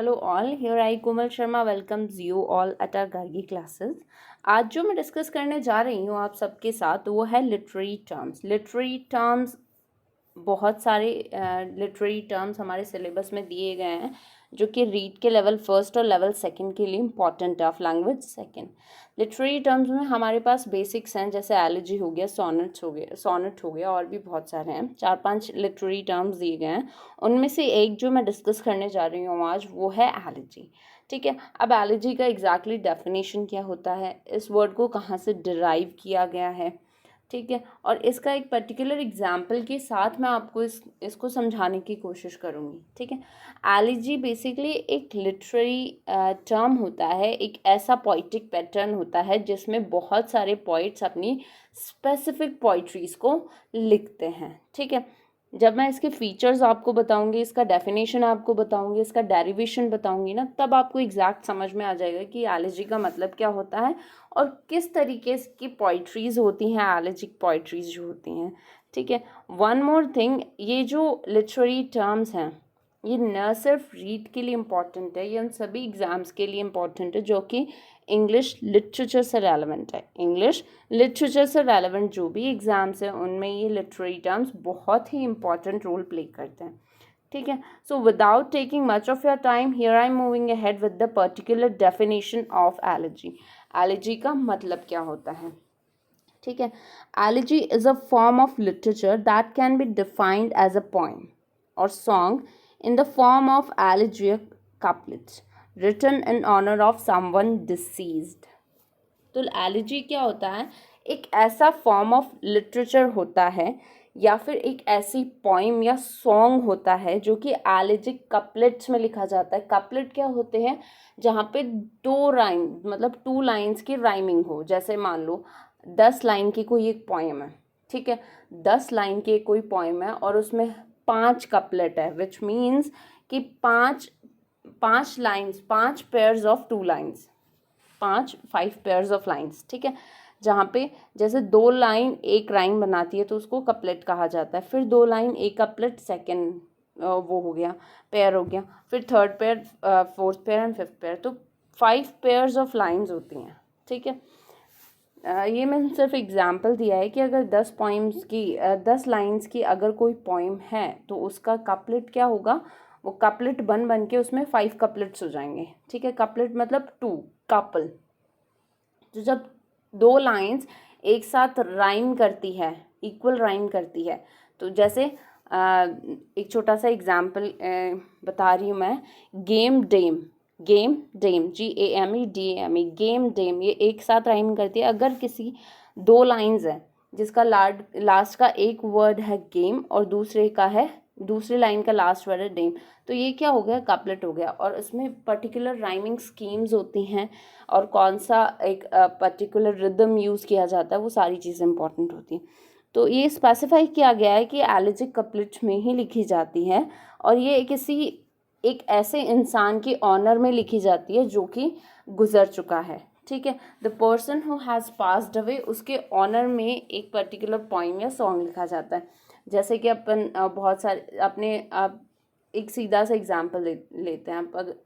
Hello all, here I Komal Sharma welcomes you all at our Gargi classes. आज जो मैं discuss करने जा रही हूँ आप सबके साथ वो है लिटरेरी टर्म्स। लिटरेरी टर्म्स बहुत सारे लिटरेरी टर्म्स हमारे सिलेबस में दिए गए हैं जो कि रीड के लेवल फर्स्ट और लेवल सेकंड के लिए इम्पॉर्टेंट है of language second. Literary terms में हमारे पास बेसिक्स हैं जैसे एलिजी हो गया, सोनेट हो गया और भी बहुत सारे हैं। 4-5 लिटरेरी टर्म्स दिए गए हैं, उनमें से एक जो मैं डिस्कस करने जा रही हूँ आज वो है एलिजी। ठीक है, अब एलिजी का एग्जैक्टली डेफिनेशन क्या होता है, इस वर्ड को कहाँ से डिराइव किया गया है, ठीक है, और इसका एक पर्टिकुलर एग्जाम्पल के साथ मैं आपको इसको समझाने की कोशिश करूँगी। ठीक है, एलिजी बेसिकली एक लिटरेरी टर्म होता है, एक ऐसा पोइटिक पैटर्न होता है जिसमें बहुत सारे पोइट्स अपनी स्पेसिफिक पोइट्रीज़ को लिखते हैं। ठीक है, जब मैं इसके फीचर्स आपको बताऊंगी, इसका डेफिनेशन आपको बताऊंगी, इसका डेरिवेशन बताऊंगी ना, तब आपको एग्जैक्ट समझ में आ जाएगा कि एलिजी का मतलब क्या होता है और किस तरीके की पोइट्रीज़ होती हैं, एलिजिक पोइट्रीज़ जो होती हैं। ठीक है, वन मोर थिंग, ये जो लिटरेरी टर्म्स हैं ये न सिर्फ रीड के लिए इम्पॉर्टेंट है, ये उन सभी एग्ज़ाम्स के लिए इम्पॉर्टेंट है जो कि इंग्लिश लिटरेचर से रेलेवेंट है। इंग्लिश लिटरेचर से रेलेवेंट जो भी एग्ज़ाम्स हैं उनमें ये लिटरेरी टर्म्स बहुत ही इंपॉर्टेंट रोल प्ले करते हैं। ठीक है, so without taking much of your time here I am moving ahead with the particular definition of elegy. Elegy का मतलब क्या होता है? ठीक है, elegy is a form of literature that can be defined as a poem और song in the form of elegiac couplets written in honor of someone deceased। तो elegy क्या होता है? एक ऐसा फॉर्म ऑफ लिटरेचर होता है या फिर एक ऐसी पोइम या सॉन्ग होता है जो कि एलिजिक कपलेट्स में लिखा जाता है। कपलेट क्या होते हैं? जहाँ पे 2 राइम मतलब 2 लाइन्स की राइमिंग हो। जैसे मान लो 10 लाइन की कोई एक पोइम है, ठीक है, 10 लाइन की कोई पोइम है और उसमें 5 कपलेट है, विच मीन्स कि 5 lines, 5 pairs of 2 lines, 5 pairs of lines. ठीक है, जहाँ पे जैसे 2 लाइन एक राइम बनाती है तो उसको कपलेट कहा जाता है, फिर 2 लाइन एक कपलेट सेकेंड वो हो गया, पेयर हो गया, फिर third pair, fourth pair and fifth pair, तो 5 पेयर्स ऑफ लाइन्स होती हैं। ठीक है, ये मैंने सिर्फ एग्जाम्पल दिया है कि अगर 10 पोइम्स की 10 लाइन्स की अगर कोई पोइम है तो उसका कपलेट क्या होगा, वो कपलेट बन के उसमें 5 कपलेट्स हो जाएंगे। ठीक है, कपलेट मतलब 2 कपल। तो जब 2 लाइन्स एक साथ राइम करती है, इक्वल राइम करती है, तो जैसे एक छोटा सा एग्जाम्पल बता रही हूँ मैं। Game dame, game dame, GAME game dame, ये एक साथ राइम करती है। अगर किसी 2 लाइन्स है जिसका लास्ट का एक वर्ड है गेम और दूसरी लाइन का लास्ट वर्ड है डेम, तो ये क्या हो गया? कपलेट हो गया। और इसमें पर्टिकुलर राइमिंग स्कीम्स होती हैं और कौन सा एक पर्टिकुलर रिदम यूज़ किया जाता है, वो सारी चीज़ें इंपॉर्टेंट होती हैं। तो ये स्पेसिफाई किया गया है कि एलिजिक कपलेट्स में ही लिखी जाती है और ये किसी एक ऐसे इंसान की ऑनर में लिखी जाती है जो कि गुजर चुका है। ठीक है, the person who has passed away, उसके ऑनर में एक पर्टिकुलर पोइम या सॉन्ग लिखा जाता है। जैसे कि अपन बहुत सारे अपने एक सीधा सा एग्जाम्पल लेते हैं।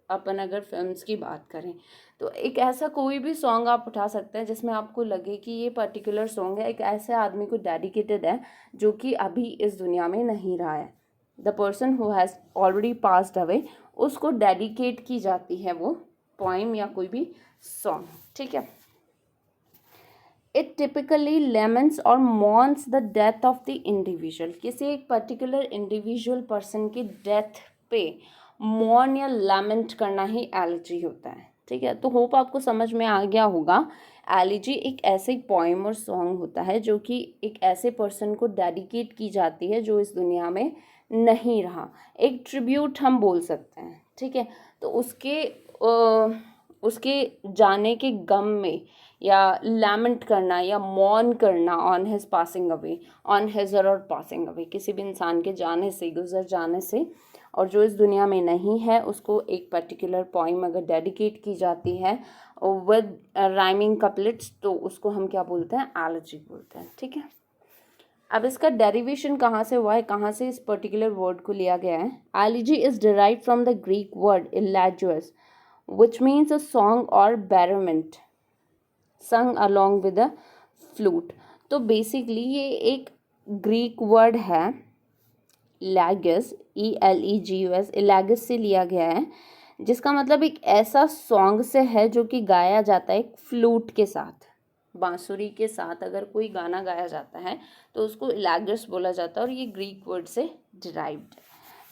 अपन अगर फिल्म्स की बात करें तो एक ऐसा कोई भी सॉन्ग आप उठा सकते हैं जिसमें आपको लगे कि ये पर्टिकुलर सॉन्ग है एक ऐसे आदमी को डेडिकेटेड है जो कि अभी इस दुनिया में नहीं रहा है। The person who has already passed away, उसको डेडिकेट की जाती है वो पोइम या कोई भी सॉन्ग। ठीक है, it typically laments or mourns the death of the individual. किसी एक पर्टिकुलर इंडिविजुअल पर्सन की डेथ पे मॉर्न या लेमेंट करना ही एलिजी होता है। ठीक है, तो होप आपको समझ में आ गया होगा। एलिजी एक ऐसे पोइम और सॉन्ग होता है जो कि एक ऐसे पर्सन को डेडिकेट की जाती है जो इस दुनिया में नहीं रहा, एक ट्रिब्यूट हम बोल सकते हैं। ठीक है, तो उसके जाने के गम में या लैमेंट करना या मौन करना on his passing away, on his और पासिंग अवे, किसी भी इंसान के जाने से, गुजर जाने से, और जो इस दुनिया में नहीं है उसको एक पर्टिकुलर पोइम अगर डेडिकेट की जाती है विद राइमिंग कपलेट्स तो उसको हम क्या बोलते हैं? एलिजी बोलते हैं। ठीक है, अब इसका डेरिवेशन कहाँ से हुआ है, कहाँ से इस पर्टिकुलर वर्ड को लिया गया है. Elegy is derived from the Greek word elegeios which means a song or merriment sung along with a flute. तो बेसिकली ये एक ग्रीक वर्ड है लैगस, ELEGUS, इलागस से लिया गया है, जिसका मतलब एक ऐसा सॉन्ग से है जो कि गाया जाता है एक फ्लूट के साथ, बांसुरी के साथ अगर कोई गाना गाया जाता है तो उसको इलागस बोला जाता है और ये ग्रीक वर्ड से डिराइव्ड है.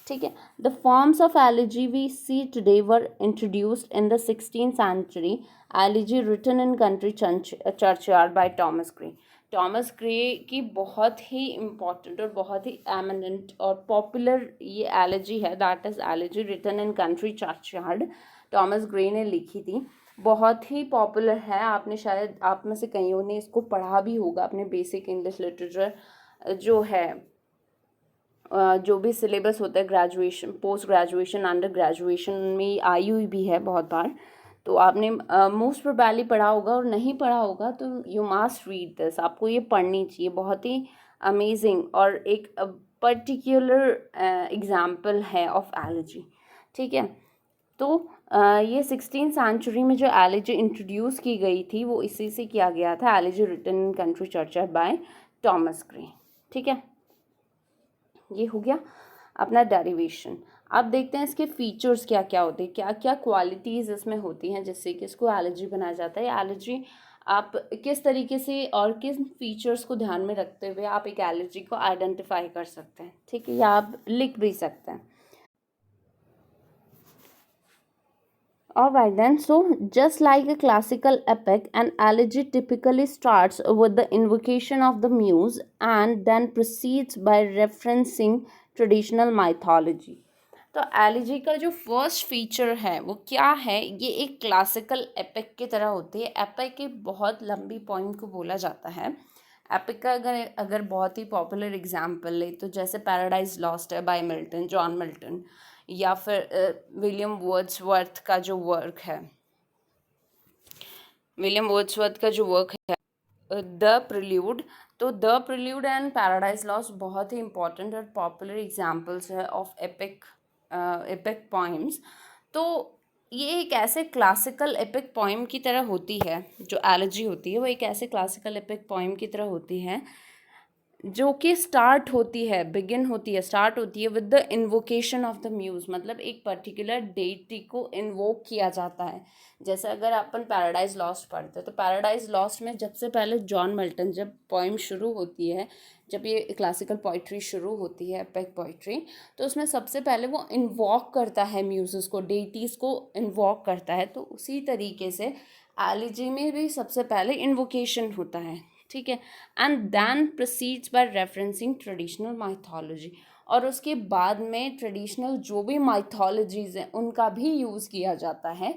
ठीक है. The forms of elegy we see today were introduced in the 16th century. Elegy written in country churchyard by Thomas Gray. Thomas Gray की बहुत ही इम्पॉर्टेंट और बहुत ही एमिनेंट और पॉपुलर ये एलिजी है, that is elegy written in country churchyard. Thomas Gray ने लिखी थी, बहुत ही पॉपुलर है. आपने शायद आप में से कईयों ने इसको पढ़ा भी होगा अपने बेसिक इंग्लिश लिटरेचर जो है, जो भी सिलेबस होता है graduation, post graduation, under graduation में आई हुई भी है बहुत बार. तो आपने मोस्ट प्रोबेबली पढ़ा होगा, और नहीं पढ़ा होगा तो यू मस्ट रीड दिस. आपको ये पढ़नी चाहिए, बहुत ही अमेजिंग और एक पर्टिकुलर एग्जाम्पल है ऑफ एलिजी. ठीक है. तो ये 16th सेंचुरी में जो एलिजी इंट्रोड्यूस की गई थी वो इसी से किया गया था. Elegy written in country churchyard by Thomas Gray. ठीक है, ये हो गया अपना डेरिवेशन. अब देखते हैं इसके फीचर्स क्या क्या होते हैं, क्या क्या क्वालिटीज़ इसमें होती हैं जिससे कि इसको एलर्जी बनाया जाता है. एलर्जी आप किस तरीके से और किस फीचर्स को ध्यान में रखते हुए आप एक एलर्जी को आइडेंटिफाई कर सकते हैं. ठीक है, या आप लिख भी सकते हैं. Alright then, so just like a classical epic, an elegy typically starts with the invocation of the muse and then proceeds by referencing traditional mythology. तो एलिजी का जो फर्स्ट फीचर है वो क्या है, ये एक क्लासिकल एपिक की तरह होती है. एपिक एक बहुत लंबी पोइम को बोला जाता है. एपिक का अगर बहुत ही पॉपुलर एग्जाम्पल ले तो जैसे पैराडाइज लॉस्ट है बाय मिल्टन, जॉन मिल्टन, या फिर विलियम वर्ड्सवर्थ का जो वर्क है, विलियम वर्ड्सवर्थ का जो वर्क है द प्रिल्यूड. तो the prelude and paradise lost बहुत ही इंपॉर्टेंट और पॉपुलर एग्जाम्पल्स है ऑफ एपिक पोइम्स. तो ये एक ऐसे क्लासिकल एपिक पोइम की तरह होती है. जो एलिजी होती है वो एक ऐसे क्लासिकल एपिक पोइम की तरह होती है जो कि स्टार्ट होती है with the invocation of the muse. मतलब एक पर्टिकुलर डेटी को इन्वोक किया जाता है. जैसे अगर अपन पैराडाइज लॉस्ट पढ़ते हैं तो पैराडाइज लॉस्ट में सबसे पहले जॉन मिल्टन, जब पोइम शुरू होती है, जब ये क्लासिकल पोइट्री शुरू होती है, एपिक पोइट्री, तो उसमें सबसे पहले वो इन्वॉक करता है म्यूज़ को, डेटीज़ को इन्वॉक करता है. तो उसी तरीके से एलिजी में भी सबसे पहले इन्वोकेशन होता है. ठीक है. And then proceeds by referencing traditional mythology. और उसके बाद में ट्रेडिशनल जो भी माइथोलॉजीज़ हैं उनका भी यूज़ किया जाता है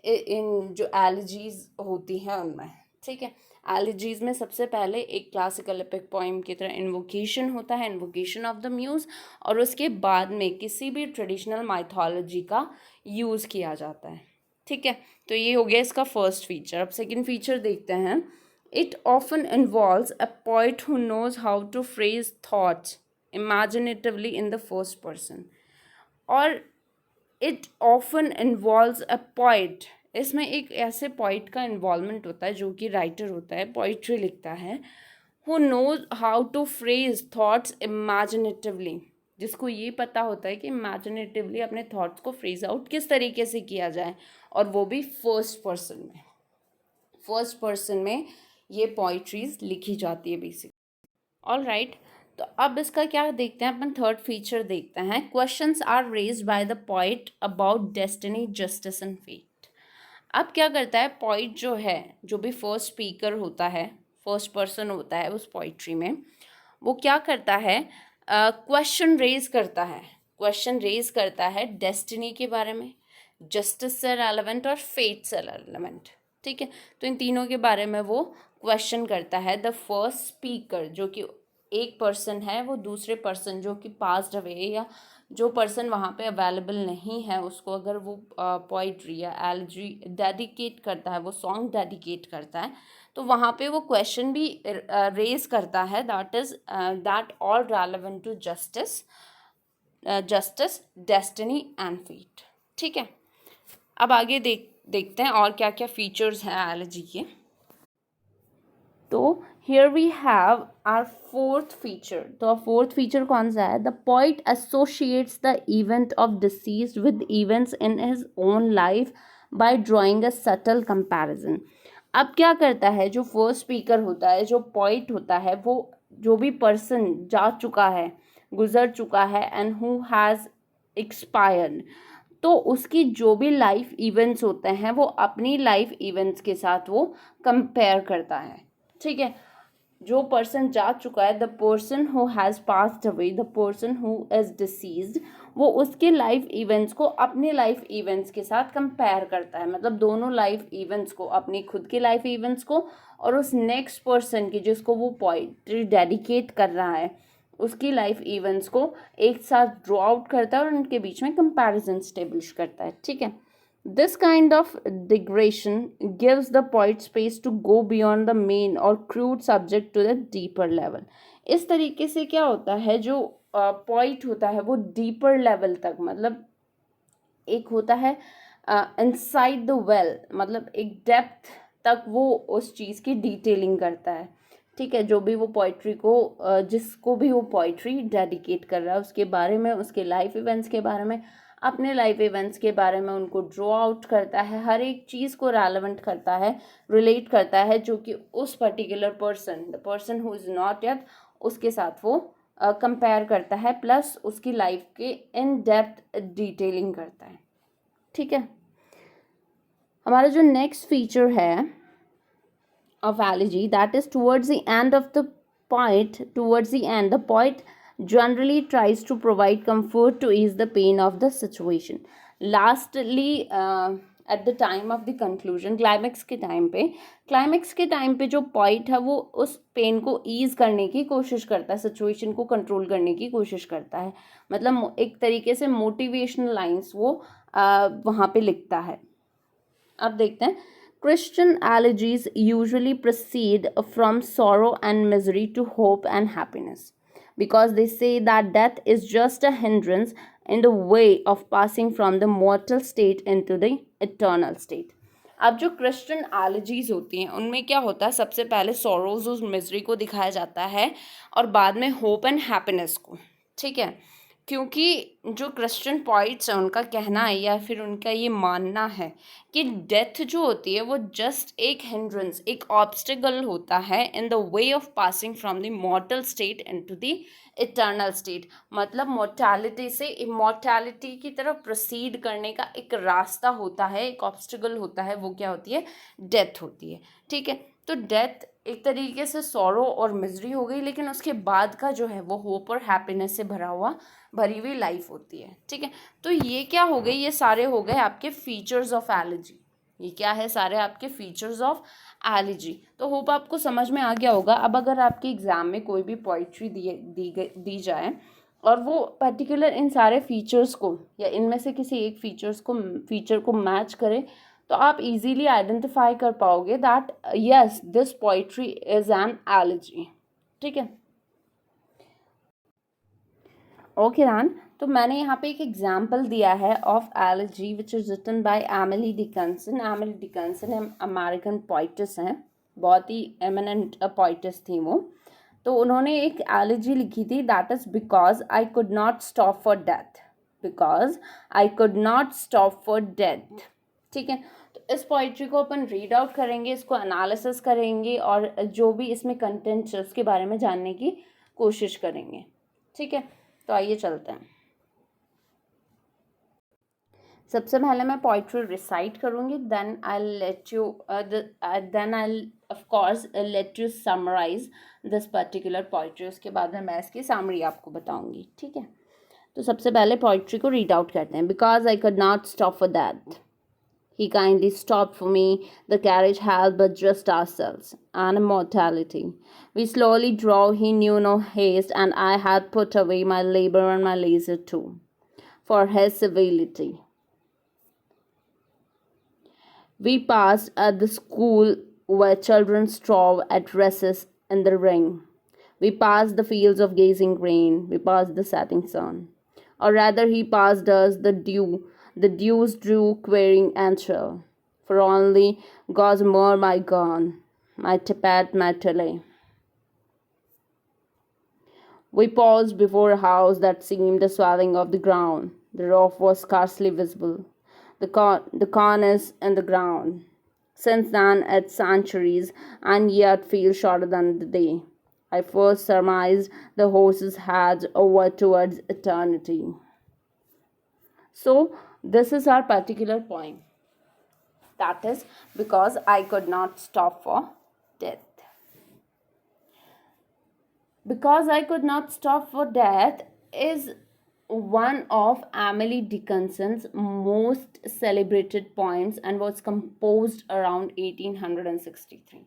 इन जो एलिजीज़ होती हैं उनमें. ठीक है. एलिजीज़ में सबसे पहले एक क्लासिकल एपिक पोइम की तरह इन्वोकेशन होता है, इन्वोकेशन ऑफ द म्यूज़, और उसके बाद में किसी भी ट्रेडिशनल माइथोलॉजी का यूज़ किया जाता है. ठीक है. तो ये हो गया इसका फर्स्ट फीचर. अब सेकेंड फीचर देखते हैं. It often involves a poet who knows how to phrase thoughts imaginatively in the first person. और it often involves a poet. इसमें एक ऐसे पोइट का इन्वॉल्वमेंट होता है जो कि राइटर होता है, पोइट्री लिखता है, who knows how to phrase thoughts imaginatively. जिसको ये पता होता है कि imaginatively अपने थॉट्स को फ्रेज आउट किस तरीके से किया जाए, और वो भी फर्स्ट पर्सन में ये पोइट्रीज लिखी जाती है बेसिक. All right. तो अब इसका क्या देखते हैं अपन, थर्ड फीचर देखते हैं. Questions are raised by the poet about destiny, justice and fate. अब क्या करता है पोइट जो है, जो भी फर्स्ट स्पीकर होता है, फर्स्ट पर्सन होता है उस पोइट्री में, वो क्या करता है, क्वेश्चन रेज करता है डेस्टिनी के बारे में, जस्टिस से रेलेवेंट और फेट से रेलेवेंट. ठीक है. तो इन तीनों के बारे में वो क्वेश्चन करता है. द फर्स्ट स्पीकर जो कि एक पर्सन है, वो दूसरे पर्सन जो कि पास्ट अवे या जो पर्सन वहाँ पे अवेलेबल नहीं है उसको अगर वो पोइट्री या एलिजी डेडिकेट करता है, वो सॉन्ग डेडिकेट करता है, तो वहाँ पे वो क्वेश्चन भी रेज करता है, that is that all relevant to justice, destiny and fate. ठीक है, अब आगे देखते हैं और क्या क्या फीचर्स हैं एलिजी के। तो here we have our fourth feature। तो फोर्थ फीचर कौन सा है? The poet associates the event of deceased with events in his own life by drawing a subtle comparison. अब क्या करता है जो फर्स्ट स्पीकर होता है, जो पोइट होता है, वो जो भी पर्सन जा चुका है, गुजर चुका है एंड हु हैज़ एक्सपायर्ड, तो उसकी जो भी लाइफ इवेंट्स होते हैं वो अपनी लाइफ इवेंट्स के साथ वो कंपेयर करता है। ठीक है, जो पर्सन जा चुका है, the person who has passed away, the person who is deceased, वो उसके लाइफ इवेंट्स को अपने लाइफ इवेंट्स के साथ कंपेयर करता है। मतलब दोनों लाइफ इवेंट्स को, अपनी खुद के लाइफ इवेंट्स को और उस नेक्स्ट पर्सन की जिसको वो पोइट्री डेडिकेट कर रहा है, उसकी लाइफ इवेंट्स को एक साथ ड्रॉ आउट करता है और उनके बीच में कंपैरिजन स्टेब्लिश करता है। ठीक है, this kind of digression gives the poet space to go beyond the main or crude subject to the deeper level। इस तरीके से क्या होता है, जो पोइट होता है वो डीपर लेवल तक, मतलब एक होता है इनसाइड द वेल, मतलब एक डेप्थ तक वो उस चीज़ की डिटेलिंग करता है। ठीक है, जो भी वो पोइट्री को जिसको भी वो पोइट्री डेडिकेट कर रहा है उसके बारे में, उसके लाइफ इवेंट्स के बारे में, अपने लाइफ इवेंट्स के बारे में उनको ड्रॉ आउट करता है, हर एक चीज़ को रेलेवेंट करता है, रिलेट करता है, जो कि उस particular person, the person who is not yet, उसके साथ वो कंपेयर करता है, प्लस उसकी लाइफ के इन डेप्थ डिटेलिंग करता है। ठीक है, हमारा जो नेक्स्ट फीचर है of elegy, that is towards the end of the towards the end, the poet generally tries to provide comfort to ease the pain of the situation। lastly at the time of the conclusion, climax के time पे जो poet है वो उस pen को ease करने की कोशिश करता है, सिचुएशन को कंट्रोल करने की कोशिश करता है, मतलब एक तरीके से मोटिवेशनल लाइंस वो वहाँ पे लिखता है। अब देखते हैं, Christian elegies usually proceed from sorrow and misery to hope and happiness, because they say that death is just a hindrance in the way of passing from the mortal state into the eternal state। अब जो Christian elegies होती हैं उनमें क्या होता है, सबसे पहले सॉरोज और मिजरी को दिखाया जाता है और बाद में होप एंड हैप्पीनेस को। ठीक है, क्योंकि जो क्रिश्चियन पॉइट्स हैं उनका कहना है या फिर उनका ये मानना है कि डेथ जो होती है वो जस्ट एक हिंड्रेंस, एक ऑब्स्टिकल होता है in the way of passing from the मॉर्टल state into the eternal state. मतलब मोर्टैलिटी से इमॉर्टैलिटी की तरफ प्रोसीड करने का एक रास्ता होता है, एक ऑब्स्टिकल होता है, वो क्या होती है, डेथ होती है। ठीक है, तो डेथ एक तरीके से सॉरो और मिजरी हो गई, लेकिन उसके बाद का जो है वो होप और हैप्पीनेस से भरी हुई लाइफ होती है। ठीक है, तो ये क्या हो गई, ये सारे हो गए आपके फीचर्स ऑफ एलिजी। ये क्या है, सारे आपके फीचर्स ऑफ एलिजी। तो होप आपको समझ में आ गया होगा। अब अगर आपके एग्जाम में कोई भी पोइट्री दी जाए और वो पर्टिकुलर इन सारे फीचर्स को या इनमें से किसी एक फीचर को मैच करे, तो आप इजीली आइडेंटिफाई कर पाओगे that yes this poetry is an elegy. ठीक है, ओके दैन, तो मैंने यहाँ पे एक एग्जाम्पल दिया है of elegy which is written by Emily Dickinson. Emily Dickinson American poets हैं, बहुत ही एमिनेंट पोइटस थी वो। तो उन्होंने एक एलिजी लिखी थी, that is because I could not stop for death, because I could not stop for death. ठीक है, तो इस पोइट्री को अपन रीड आउट करेंगे, इसको एनालिसिस करेंगे और जो भी इसमें कंटेंट है उसके बारे में जानने की कोशिश करेंगे। ठीक है, तो आइए चलते हैं। सबसे पहले मैं पोइट्री रिसाइट करूँगी, then I let you of course let you summarise this particular poetry. उसके बाद में मैं इसकी समरी आपको बताऊँगी। ठीक है, तो सबसे पहले पोइट्री को रीड आउट करते हैं। Because I could not stop for that, he kindly stopped for me. The carriage held but just ourselves and immortality. We slowly drove, he knew no haste, and I had put away my labor and my leisure too. for his civility. We passed at the school where children strove at recess in the ring. We passed the fields of gazing grain. We passed the setting sun. Or rather, he passed us the dew. The dews drew querying and chill. For only gossamer my gone, my tippet, my tilly. We paused before a house that seemed a swelling of the ground. The roof was scarcely visible. The cornice in the ground. Since then, it's centuries, and yet feels shorter than the day I first surmised the horse's head over towards eternity. So, this is our particular poem. That is because I could not stop for death. Because I could not stop for death is one of Emily Dickinson's most celebrated poems and was composed around 1863.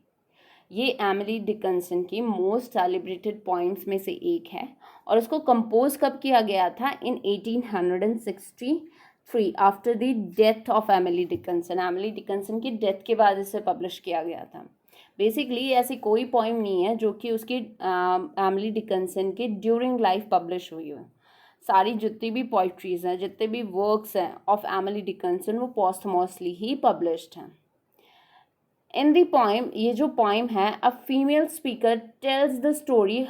ये Emily Dickinson की most celebrated points में से एक है और उसको compose कब किया गया था? In 1863 after the death of Emily Dickinson. Emily Dickinson की डेथ के बाद इसे पब्लिश किया गया था. बेसिकली ऐसी कोई पोइम नहीं है जो कि उसकी एमिली डिकन्सन के ड्यूरिंग लाइफ पब्लिश हुई हो. सारी जितनी भी पोइट्रीज हैं, जितने भी वर्क्स हैं ऑफ एमिली डिकन्सन, वो पोस्टमोसली ही पब्लिश्ड हैं. इन दी पोइम, ये जो पोइम है, a female speaker tells the story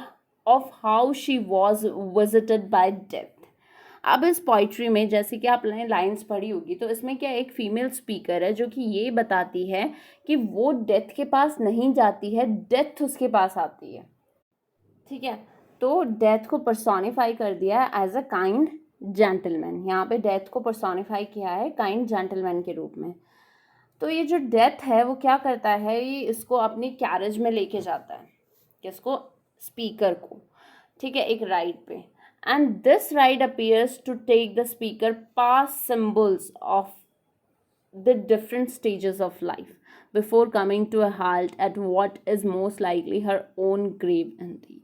of how she was visited by death. अब इस पोइट्री में जैसे कि आपने लाइंस पढ़ी होगी, तो इसमें क्या एक फीमेल स्पीकर है जो कि ये बताती है कि वो डेथ के पास नहीं जाती है, डेथ उसके पास आती है. ठीक है, तो डेथ को पर्सोनिफाई कर दिया है एज अ काइंड जेंटलमैन. यहाँ पे डेथ को पर्सोनिफाई किया है काइंड जेंटलमैन के रूप में. तो ये जो डेथ है वो क्या करता है, ये इसको अपनी कैरेज में लेके जाता है, किसको? स्पीकर को. ठीक है, एक राइड पे. And this ride appears to take the speaker past symbols of the different stages of life before coming to a halt at what is most likely her own grave indeed.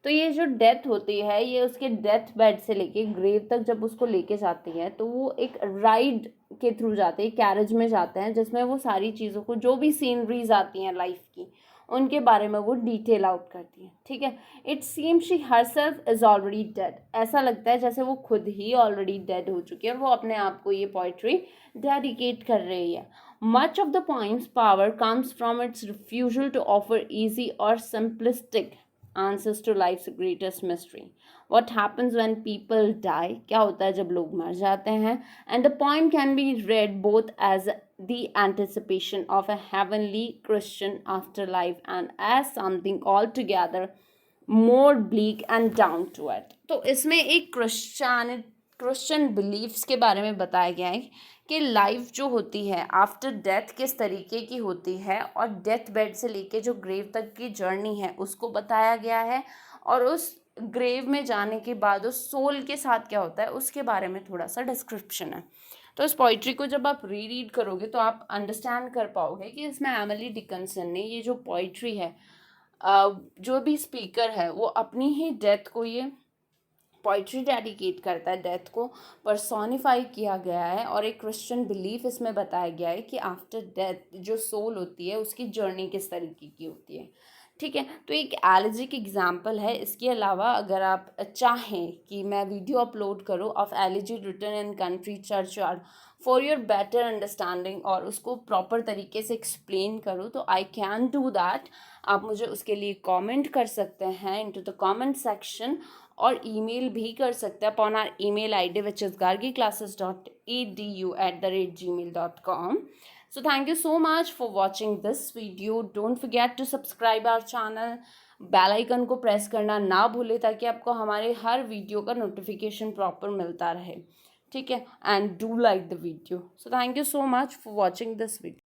तो ये जो death होती है, ये उसके death bed से लेके grave तक जब उसको लेके जाती है, तो वो एक राइड के थ्रू जाते हैं, कैरेज में जाते हैं, जिसमें वो सारी चीज़ों को, जो भी सीनरीज आती हैं लाइफ की, उनके बारे में वो डिटेल आउट करती है. ठीक है, it seems she herself is already dead. ऐसा लगता है जैसे वो खुद ही ऑलरेडी डेड हो चुकी है और वो अपने आप को ये पोइट्री डेडिकेट कर रही है. Much of the poem's power comes from its refusal to offer easy और simplistic answers to life's greatest mystery. What happens when people die? क्या होता है जब लोग मर जाते हैं? And the poem can be read both as the anticipation of a heavenly Christian afterlife and as something altogether more bleak and down to earth. तो इसमें एक क्रिश्चियन बिलीफ्स के बारे में बताया गया है कि लाइफ जो होती है आफ्टर डेथ किस तरीके की होती है, और डेथ बेड से लेके जो ग्रेव तक की जर्नी है उसको बताया गया है, और उस ग्रेव में जाने के बाद उस सोल के साथ क्या होता है उसके बारे में थोड़ा सा डिस्क्रिप्शन है. तो इस पोइट्री को जब आप रीड करोगे तो आप अंडरस्टैंड कर पाओगे कि इसमें एमिली डिकन्सन ने ये जो पोइट्री है, जो भी स्पीकर है वो अपनी ही डेथ को ये पोइट्री डेडिकेट करता है, डेथ को पर्सोनिफाई किया गया है, और एक क्रिश्चियन बिलीफ इसमें बताया गया है कि आफ्टर डेथ जो सोल होती है उसकी जर्नी किस तरीके की होती है. ठीक है, तो एक एलिजिक एग्जाम्पल है. इसके अलावा अगर आप चाहें कि मैं वीडियो अपलोड करूँ of elegy written in country churchyard for your better understanding और उसको प्रॉपर तरीके से एक्सप्लेन करूँ, तो आई कैन डू दैट. आप मुझे उसके लिए कमेंट कर सकते हैं इनटू द कमेंट सेक्शन, और ईमेल भी कर सकते हैं upon our email ID which is gargiclasses.edu@gmail.com. So thank you so much for watching this video. Don't forget to subscribe our channel. Bell icon को प्रेस करना ना भूले ताकि आपको हमारे हर वीडियो का नोटिफिकेशन प्रॉपर मिलता रहे. ठीक है, and do like the video. So thank you so much for watching this video.